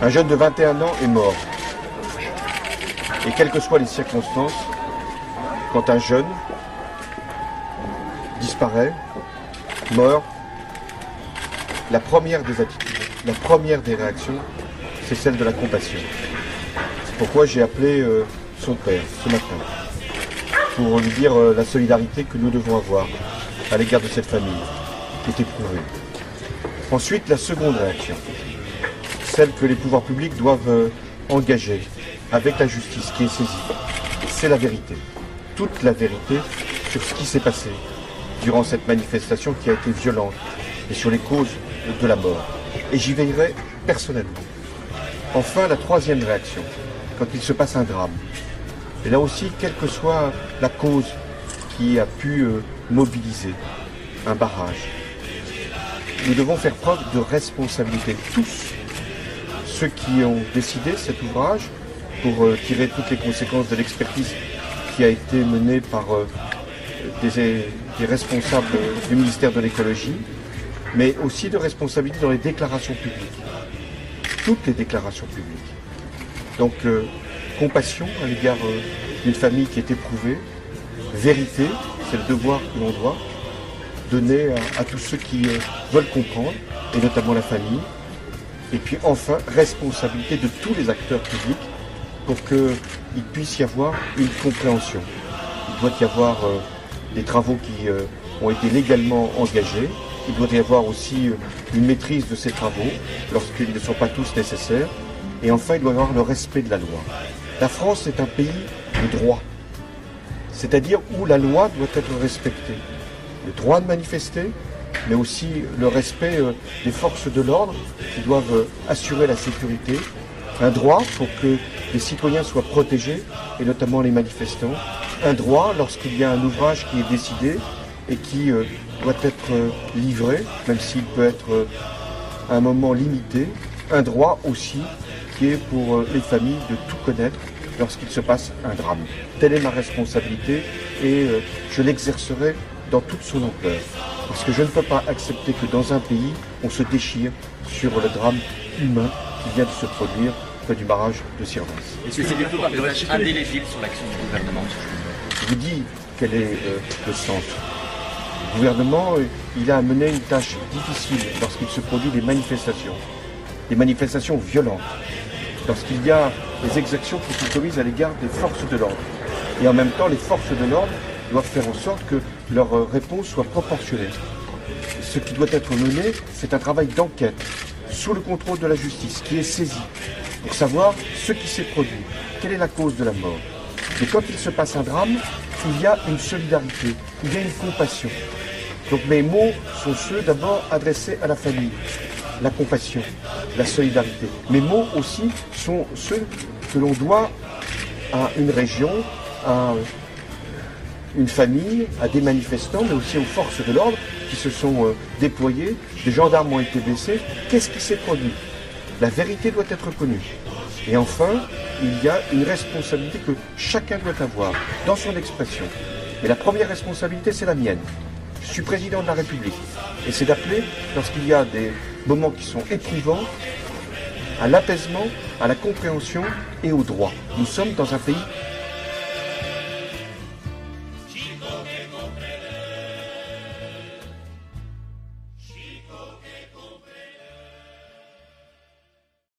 Un jeune de 21 ans est mort. Et quelles que soient les circonstances, quand un jeune disparaît, meurt, la première des attitudes, la première des réactions, c'est celle de la compassion. C'est pourquoi j'ai appelé son père ce matin, pour lui dire la solidarité que nous devons avoir à l'égard de cette famille qui est éprouvée. Ensuite, la seconde réaction, celle que les pouvoirs publics doivent engager avec la justice qui est saisie, c'est la vérité. Toute la vérité sur ce qui s'est passé durant cette manifestation qui a été violente et sur les causes de la mort. Et j'y veillerai personnellement. Enfin, la troisième réaction, quand il se passe un drame. Et là aussi, quelle que soit la cause qui a pu mobiliser un barrage, nous devons faire preuve de responsabilité. Tous ceux qui ont décidé cet ouvrage, pour tirer toutes les conséquences de l'expertise qui a été menée par des responsables du ministère de l'écologie, mais aussi de responsabilité dans les déclarations publiques. Toutes les déclarations publiques. Donc, compassion à l'égard d'une famille qui est éprouvée, vérité, c'est le devoir que l'on doit donner à tous ceux qui veulent comprendre, et notamment la famille. Et puis enfin, responsabilité de tous les acteurs publics pour qu'il puisse y avoir une compréhension. Il doit y avoir des travaux qui ont été légalement engagés. Il doit y avoir aussi une maîtrise de ces travaux lorsqu'ils ne sont pas tous nécessaires. Et enfin, il doit y avoir le respect de la loi. La France est un pays de droit, c'est-à-dire où la loi doit être respectée. Le droit de manifester, mais aussi le respect des forces de l'ordre qui doivent assurer la sécurité. Un droit pour que les citoyens soient protégés, et notamment les manifestants. Un droit lorsqu'il y a un ouvrage qui est décidé et qui doit être livré, même s'il peut être à un moment limité. Un droit aussi qui est pour les familles de tout connaître lorsqu'il se passe un drame. Telle est ma responsabilité et je l'exercerai dans toute son ampleur. Parce que je ne peux pas accepter que dans un pays, on se déchire sur le drame humain qui vient de se produire près du barrage de Sirvens. Est-ce que c'est plutôt un message indélébile sur l'action du gouvernement? Je vous dis quel est le sens. Le gouvernement, il a mené une tâche difficile lorsqu'il se produit des manifestations violentes, lorsqu'il y a des exactions qui sont commises à l'égard des forces de l'ordre. Et en même temps, les forces de l'ordre doivent faire en sorte que leur réponse soit proportionnée. Ce qui doit être mené, c'est un travail d'enquête sous le contrôle de la justice qui est saisie pour savoir ce qui s'est produit, quelle est la cause de la mort. Et quand il se passe un drame, il y a une solidarité, il y a une compassion. Donc mes mots sont ceux d'abord adressés à la famille, la compassion, la solidarité. Mes mots aussi sont ceux que l'on doit à une région, à une famille, à des manifestants, mais aussi aux forces de l'ordre qui se sont déployées. Des gendarmes ont été blessés. Qu'est-ce qui s'est produit? La vérité doit être connue. Et enfin, il y a une responsabilité que chacun doit avoir dans son expression. Mais la première responsabilité, c'est la mienne. Je suis président de la République. Et c'est d'appeler, lorsqu'il y a des moments qui sont éprouvants, à l'apaisement, à la compréhension et au droit. Nous sommes dans un pays